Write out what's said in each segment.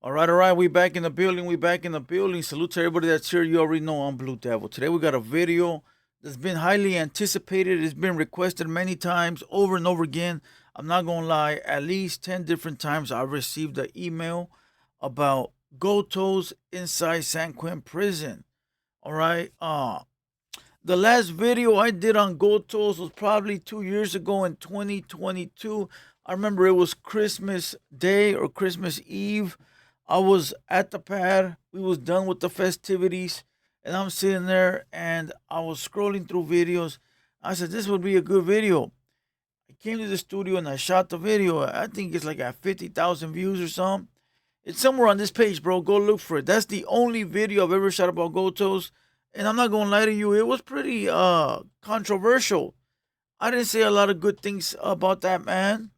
All right, we back in the building. We back in the building. Salute to everybody that's here. You already know I'm Blue Devil. Today we got a video that's been highly anticipated. It's been requested many times, over and over again. I'm not gonna lie, at least 10 different times I've received an email about Gotos inside San Quentin prison. All right. The last video I did on Gotos was probably 2 years ago in 2022. I remember it was Christmas Day or Christmas Eve. I was at the pad. We was done with the festivities, and I'm sitting there and I was scrolling through videos. I said this would be a good video. I came to the studio and I shot the video. I think it's like at 50,000 views or something. It's somewhere on this page, bro. Go look for it. That's the only video I've ever shot about Gotos. And I'm not gonna lie to you, it was pretty controversial. I didn't say a lot of good things about that man.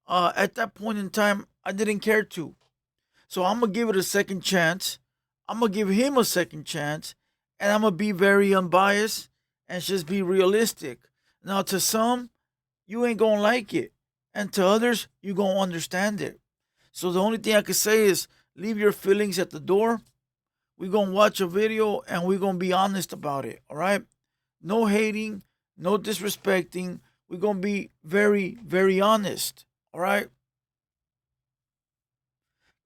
At that point in time, I didn't care to. So I'm gonna give it a second chance. I'm gonna give him a second chance, and I'm gonna be very unbiased and just be realistic. Now, to some, you ain't gonna like it, and to others, you gonna understand it. So the only thing I can say is leave your feelings at the door. We're gonna watch a video and we're gonna be honest about it. All right? No hating, no disrespecting. We're gonna be very, very honest. All right?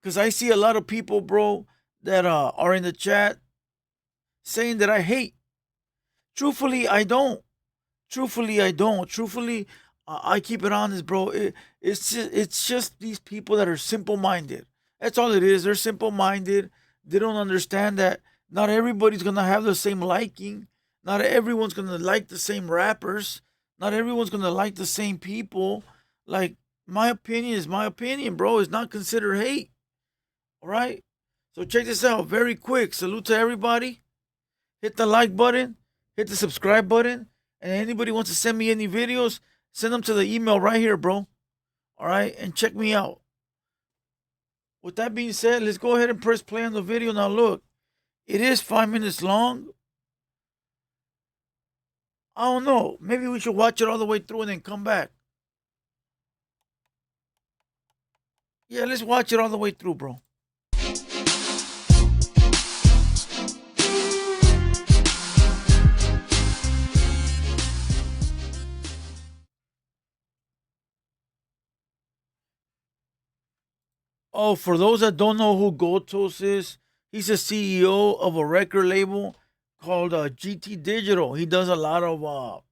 Because I see a lot of people, bro, that are in the chat saying that I hate. Truthfully, I don't. Truthfully, I don't. Truthfully, I keep it honest, bro. It's just these people that are simple-minded. That's all it is. They're simple-minded. They don't understand that not everybody's going to have the same liking. Not everyone's going to like the same rappers. Not everyone's going to like the same people. Like, my opinion is my opinion, bro. It's not considered hate. All right? So check this out very quick. Salute to everybody. Hit the like button. Hit the subscribe button. And anybody wants to send me any videos, send them to the email right here, bro. All right? And check me out. With that being said, let's go ahead and press play on the video. Now look, it is 5 minutes long. I don't know. Maybe we should watch it all the way through and then come back. Yeah, let's watch it all the way through, bro. Oh, for those that don't know who Gotos is, he's a CEO of a record label called GT Digital. He does a lot of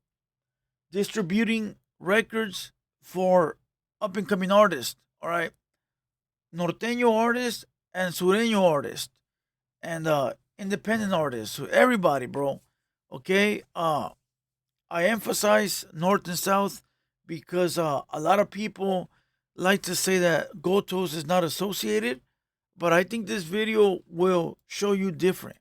distributing records for up-and-coming artists, all right? Norteno artists and Sureño artists and independent artists. So everybody, bro, okay? I emphasize North and South because a lot of people like to say that Gotos is not associated, but I think this video will show you different.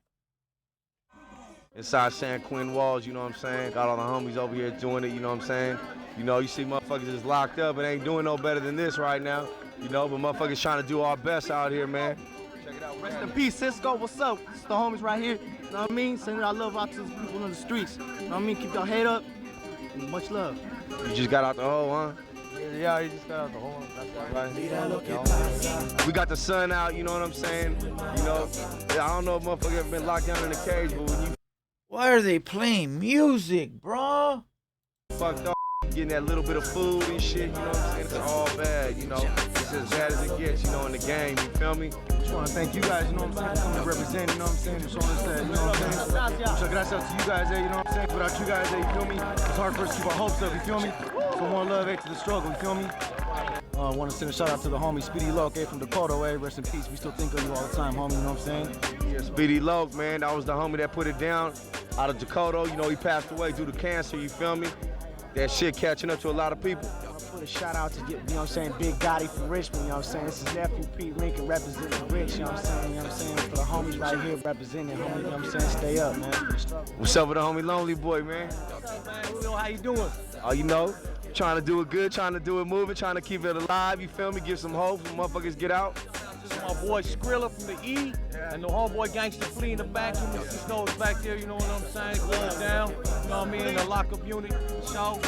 Inside San Quentin walls, you know what I'm saying? Got all the homies over here doing it, you know what I'm saying? You know, you see motherfuckers is locked up and ain't doing no better than this right now, you know, but motherfuckers trying to do our best out here, man. Check it out. Rest in peace, Cisco. What's up? It's the homies right here. You know what I mean? Sending our love out to the people in the streets. You know what I mean? Keep your head up. And much love. You just got out the hole, huh? Yeah, he just got out the hole. That's right. We got the sun out, you know what I'm saying? You know, I don't know if motherfuckers ever been locked down in a cage, but when you Why are they playing music, bro? fucked up, getting that little bit of food and shit, you know what I'm saying? It's all bad, you know? It's as bad as it gets, you know, in the game, you feel me? Just want to thank you guys, you know what I'm saying, for coming to represent, you know what I'm saying, and showing us that, you know what I'm saying? So gracias to you guys there, you know what I'm saying? Without you guys there, you feel me? It's hard for us to keep our hopes up, you feel me? So more love, to the struggle, you feel me? Want to send a shout out to the homie Speedy Loke from Dakota, rest in peace. We still think of you all the time, homie, you know what I'm saying? Yeah, Speedy Loke, man, that was the homie that put it down out of Dakota. You know, he passed away due to cancer, you feel me? That shit catching up to a lot of people. I put a shout out to, you know what I'm saying, Big Gotti from Richmond, you know what I'm saying? This is nephew Pete Lincoln representing Rich, you know what I'm saying? You know what I'm saying? For the homies right here representing, homie, you know what I'm saying? Stay up, man. What's up with the homie Lonely Boy, man? What's up, man? How you doing? Oh, you know, trying to do it good, trying to do it moving, trying to keep it alive, you feel me? Give some hope when motherfuckers get out. This is my boy Skrilla from the E, and the homeboy Gangsta Flea in the back. Mr. Snow's back there, you know what I'm saying? Going down, you know what I mean? In the lockup unit, show.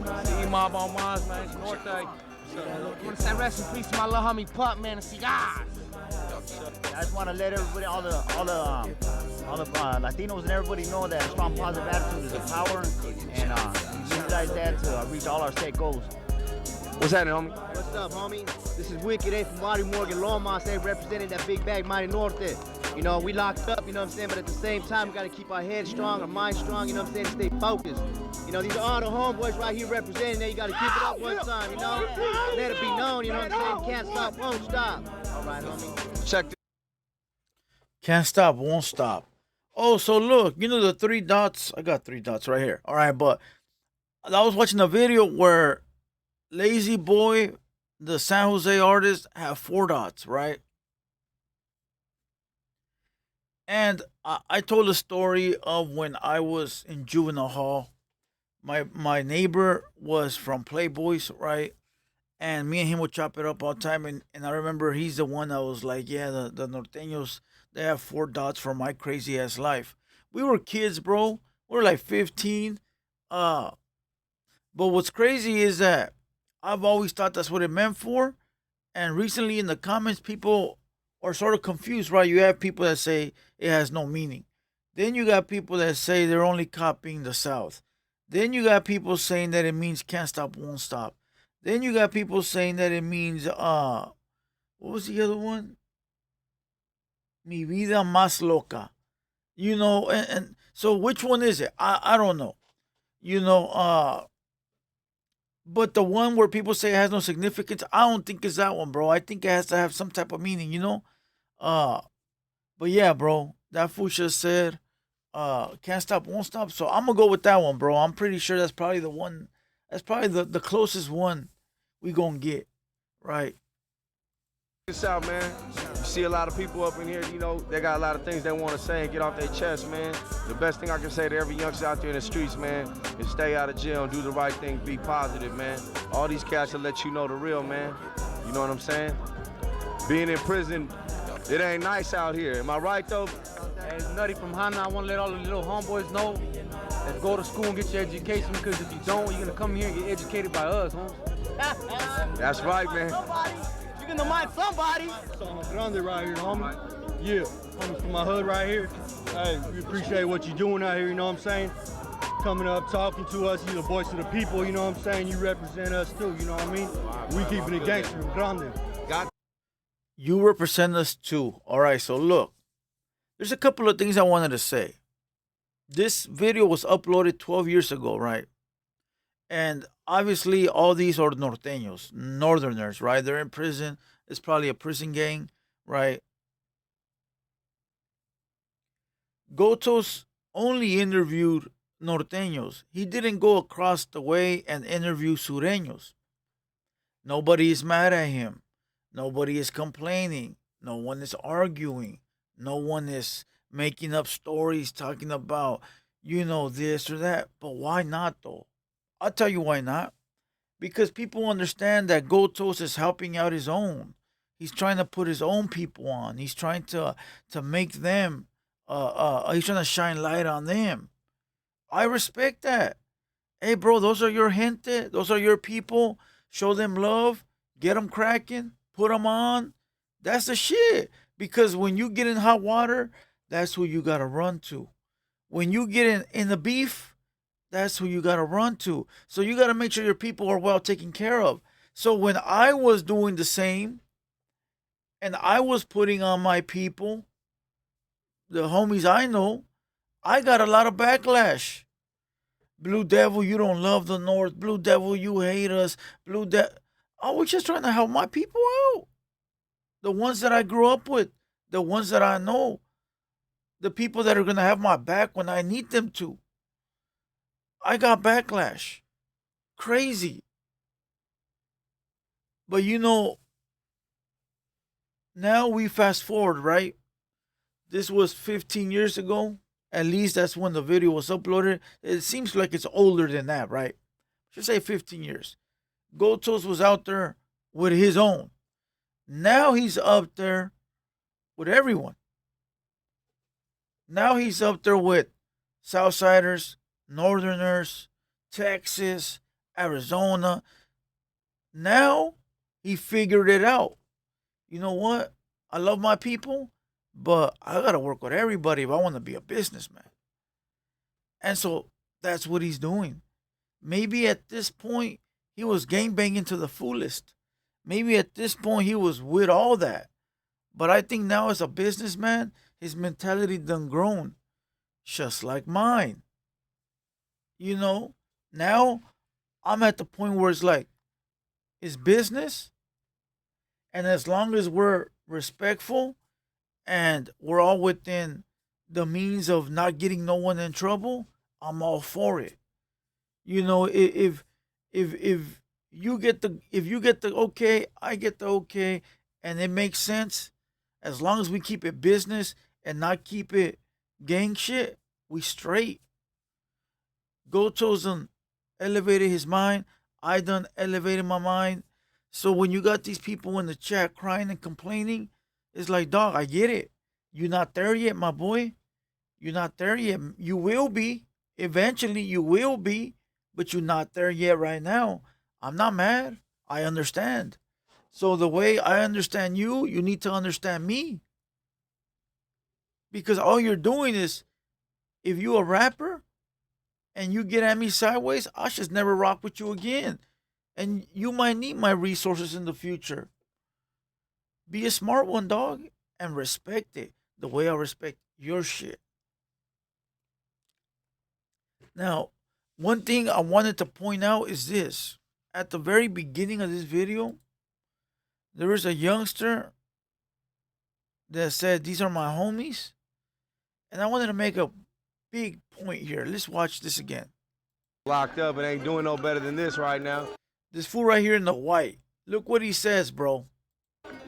The E-Mob on Mars, man. It's Norte. I want to say rest in peace to my little homie Pup, man, and cigars. I just want to let everybody, all the Latinos and everybody know that a strong positive attitude is a power, and utilize that to reach all our state goals. What's happening, homie? What's up, homie? This is Wicked A from Marty Morgan Loma, representing that big bag Mighty Norte. You know, we locked up, you know what I'm saying, but at the same time, we got to keep our head strong, our mind strong, you know what I'm saying, stay focused. You know, these are all the homeboys right here representing that. You got to keep it up one time, you know? Let it be known, you know what I'm saying? Can't stop, won't stop. All right, homie. Check this. Can't stop, won't stop. Oh, so look, you know the 3 dots? I got 3 dots right here. All right, but I was watching a video where Lazy Boy, the San Jose artist, have 4 dots, right? And I told a story of when I was in juvenile hall. My neighbor was from Playboys, right? And me and him would chop it up all the time. And I remember he's the one that was like, yeah, the Norteños, they have 4 dots for my crazy ass life. We were kids, bro. We were like 15. But what's crazy is that I've always thought that's what it meant for. And recently in the comments, people are sort of confused, right? You have people that say it has no meaning. Then you got people that say they're only copying the South. Then you got people saying that it means can't stop, won't stop. Then you got people saying that it means, what was the other one? Mi vida más loca. You know, and so which one is it? I don't know. You know, but the one where people say it has no significance, I don't think it's that one, bro. I think it has to have some type of meaning, you know? But yeah, bro, that fool just said, can't stop, won't stop. So I'm gonna go with that one, bro. I'm pretty sure that's probably the one, that's probably the closest one we gonna get, right? This out, man. You see a lot of people up in here, you know, they got a lot of things they want to say and get off their chest, man. The best thing I can say to every youngster out there in the streets, man, is stay out of jail and do the right thing, be positive, man. All these cats will let you know the real, man. You know what I'm saying? Being in prison, it ain't nice out here. Am I right, though? Hey, Nutty from Hana, I want to let all the little homeboys know that go to school and get your education, because if you don't, you're going to come here and get educated by us, huh? That's right, man. You're gonna mind somebody. So grande right here, homie. Yeah, homie from my hood right here. Hey, we appreciate what you're doing out here, you know what I'm saying? Coming up, talking to us, you're the voice of the people, you know what I'm saying? You represent us too, you know what I mean? We keeping it gangster and grande. You represent us too. All right, so look, there's a couple of things I wanted to say. This video was uploaded 12 years ago, right? And obviously, all these are Norteños, Northerners, right? They're in prison. It's probably a prison gang, right? Gotos only interviewed Norteños. He didn't go across the way and interview Sureños. Nobody is mad at him. Nobody is complaining. No one is arguing. No one is making up stories talking about, you know, this or that. But why not, though? I'll tell you why not. Because people understand that Gotos is helping out his own. He's trying to put his own people on. He's trying to make them, he's trying to shine light on them. I respect that. Hey, bro, those are your gente. Those are your people. Show them love. Get them cracking. Put them on. That's the shit. Because when you get in hot water, that's who you got to run to. When you get in the beef, that's who you got to run to. So you got to make sure your people are well taken care of. So when I was doing the same and I was putting on my people, the homies I know, I got a lot of backlash. Blue Devil, you don't love the North. Blue Devil, you hate us. Blue Devil. I was just trying to help my people out. The ones that I grew up with. The ones that I know. The people that are going to have my back when I need them to. I got backlash. Crazy. But you know, now we fast forward, right? This was 15 years ago. At least that's when the video was uploaded. It seems like it's older than that, right? Should say 15 years. Gotos was out there with his own. Now he's up there with everyone. Now he's up there with Southsiders, Northerners, Texas, Arizona. Now he figured it out. You know what? I love my people, but I gotta work with everybody if I want to be a businessman. And so that's what he's doing. Maybe at this point he was gangbanging to the fullest. Maybe at this point he was with all that. But I think now as a businessman, his mentality done grown, just like mine. You know, now I'm at the point where it's like, it's business, and as long as we're respectful and we're all within the means of not getting no one in trouble, I'm all for it. You know, if you get the okay, I get the okay, and it makes sense, as long as we keep it business and not keep it gang shit, we straight. Goto's done elevated his mind. I done elevated my mind. So when you got these people in the chat crying and complaining, it's like, dog, I get it. You're not there yet, my boy. You're not there yet. You will be. Eventually, you will be, but you're not there yet right now. I'm not mad. I understand. So the way I understand you, you need to understand me. Because all you're doing is, if you a rapper and you get at me sideways, I should never rock with you again. And you might need my resources in the future. Be a smart one, dog, and respect it the way I respect your shit. Now, one thing I wanted to point out is this. At the very beginning of this video, there was a youngster that said, these are my homies. And I wanted to make a big point here. Let's watch this again. Locked up and ain't doing no better than this right now. This fool right here in the white. Look what he says, bro.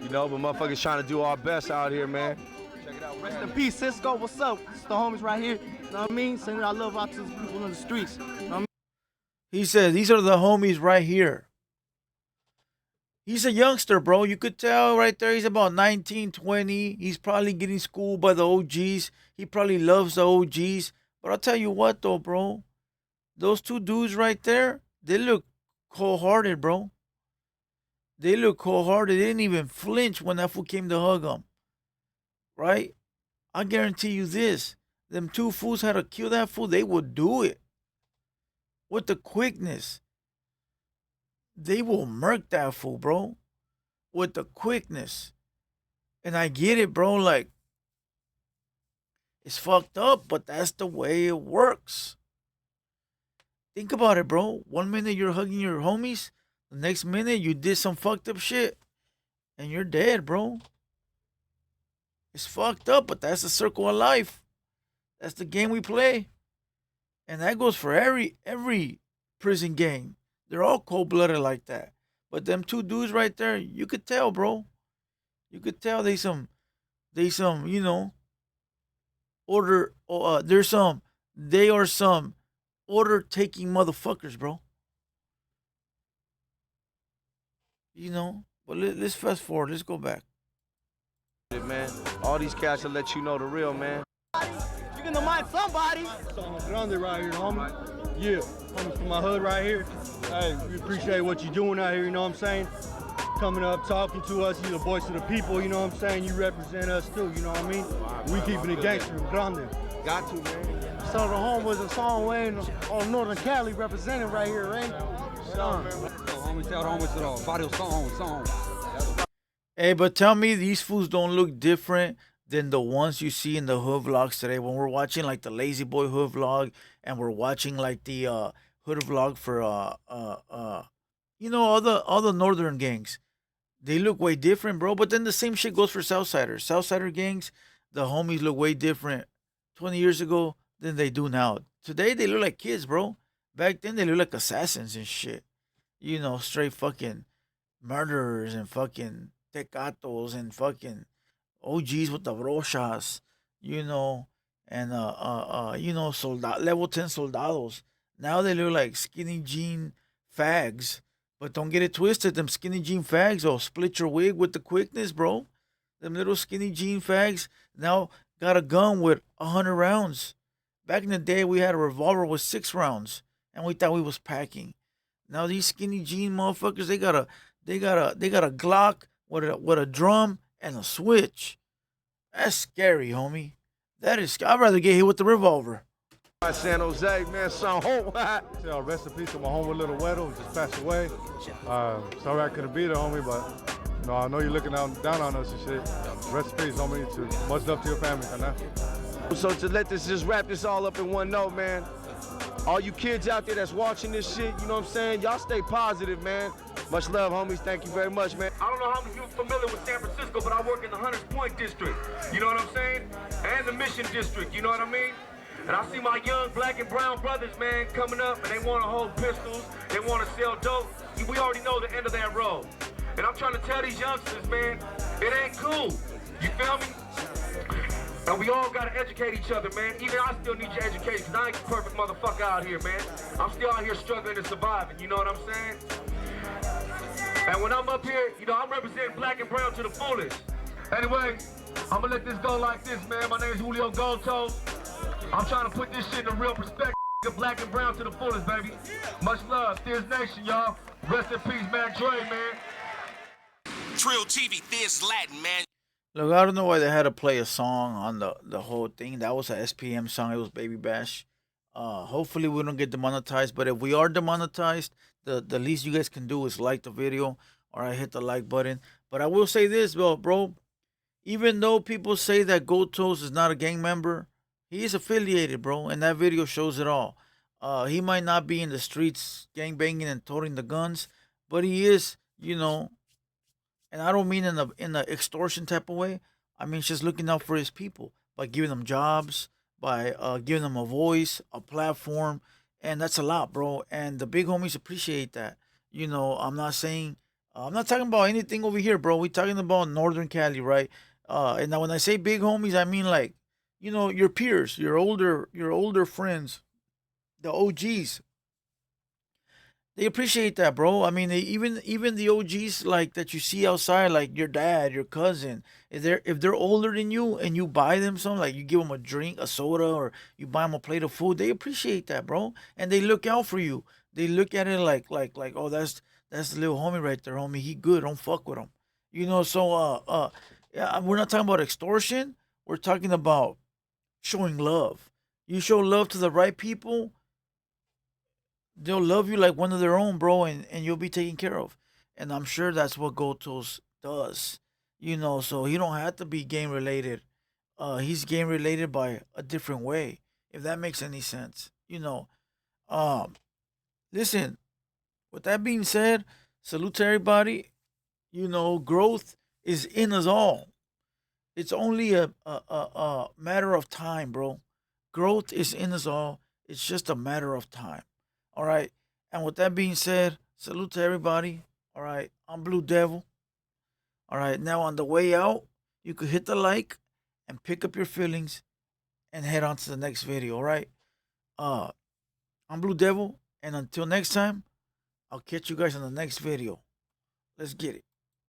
You know, but motherfuckers trying to do our best out here, man. Check it out. Rest in peace, Cisco. What's up? It's the homies right here. You know what I mean? Sending our love out to the people in the streets. You know what I mean? He said, these are the homies right here. He's a youngster, bro. You could tell right there he's about 19, 20. He's probably getting schooled by the OGs. He probably loves the OGs. But I'll tell you what, though, bro. Those two dudes right there, they look cold-hearted, bro. They look cold-hearted. They didn't even flinch when that fool came to hug them. Right? I guarantee you this. Them two fools had to kill that fool. They would do it. With the quickness. They will murk that fool, bro. With the quickness. And I get it, bro. Like, it's fucked up, but that's the way it works. Think about it, bro. 1 minute you're hugging your homies. The next minute you did some fucked up shit. And you're dead, bro. It's fucked up, but that's the circle of life. That's the game we play. And that goes for every prison gang. They're all cold-blooded like that. But them two dudes right there, you could tell, bro. You could tell they some, you know, they are some order-taking motherfuckers, bro. You know, but let's fast forward. Let's go back. Man, all these cats will let you know the real, man. You can mind somebody. Somos grande right here, homie. Yeah, homies from my hood right here. Hey, we appreciate what you're doing out here, you know what I'm saying? Coming up, talking to us, you're the voice of the people, you know what I'm saying? You represent us too, you know what I mean? We keeping it gangster and grande. Got to, man. So the homeboys in Song Way on Northern Cali representing right here, right? Hey, but tell me these fools don't look different than the ones you see in the hood vlogs today. When we're watching like the Lazy Boy hood vlog and we're watching like the hood vlog for you know, all the northern gangs. They look way different, bro. But then the same shit goes for Southsiders. Southsider gangs, the homies look way different 20 years ago than they do now. Today they look like kids, bro. Back then they look like assassins and shit. You know, straight fucking murderers and fucking tecatos and fucking OGs with the brochas, you know, and you know, level 10 soldados. Now they look like skinny jean fags. But don't get it twisted, them skinny jean fags will split your wig with the quickness, bro. Them little skinny jean fags now got a gun with 100 rounds. Back in the day, we had a revolver with 6 rounds, and we thought we was packing. Now these skinny jean motherfuckers, they got a Glock with a drum and a switch. That's scary, homie. That is. I'd rather get hit with the revolver. San Jose, man, son, home. Yeah, rest in peace to my homie Little Weddle, who just passed away. Sorry I couldn't be there, homie, but you know, I know you're looking down on us and shit. Rest in peace, homie. Much love to your family, man. So to let this just wrap this all up in one note, man. All you kids out there that's watching this shit, you know what I'm saying? Y'all stay positive, man. Much love, homies. Thank you very much, man. I don't know how many people familiar with San Francisco, but I work in the Hunters Point district. You know what I'm saying? And the Mission district, you know what I mean? And I see my young black and brown brothers, man, coming up, and they want to hold pistols, they want to sell dope. We already know the end of that road. And I'm trying to tell these youngsters, man, it ain't cool. You feel me? And we all gotta educate each other, man. Even I still need your education, because I ain't the perfect motherfucker out here, man. I'm still out here struggling and surviving, you know what I'm saying? And when I'm up here, you know, I'm representing black and brown to the fullest. Anyway, I'm gonna let this go like this, man. My name is Julio Goldtoes. I'm trying to put this shit in a real perspective. Black and brown to the fullest, baby. Much love. Thiz Nation, y'all. Rest in peace, man. Dre, man. Trill TV, Thiz Latin, man. Look, I don't know why they had to play a song on the whole thing. That was a SPM song. It was Baby Bash. Hopefully we don't get demonetized. But if we are demonetized, the least you guys can do is like the video or hit the like button. But I will say this, bro. Even though people say that Goldtoes is not a gang member, he is affiliated, bro. And that video shows it all. He might not be in the streets gang banging and toting the guns, but he is, you know. And I don't mean in the extortion type of way. I mean just looking out for his people by giving them jobs, by giving them a voice, a platform, and that's a lot, bro. And the big homies appreciate that. You know, I'm not talking about anything over here, bro. We're talking about Northern Cali, right? And now when I say big homies, I mean like, you know, your peers, your older friends, the OGs. They appreciate that, bro. I mean, even the OGs like that you see outside, like your dad, your cousin, if they're older than you and you buy them something, like you give them a drink, a soda, or you buy them a plate of food, they appreciate that, bro. And they look out for you. They look at it like oh, that's the little homie right there, homie. He good. Don't fuck with him. You know. So yeah, we're not talking about extortion. We're talking about showing love. You show love to the right people, they'll love you like one of their own, bro, and you'll be taken care of. And I'm sure that's what Goldtoes does. You know, so he don't have to be gang related. He's gang related by a different way, if that makes any sense. You know. Listen, with that being said, salute to everybody. You know, growth is in us all. It's only a matter of time, bro. Growth is in us all. It's just a matter of time. All right. And with that being said, salute to everybody. All right. I'm Blue Devil. All right. Now on the way out, you could hit the like and pick up your feelings and head on to the next video. All right. I'm Blue Devil. And until next time, I'll catch you guys on the next video. Let's get it.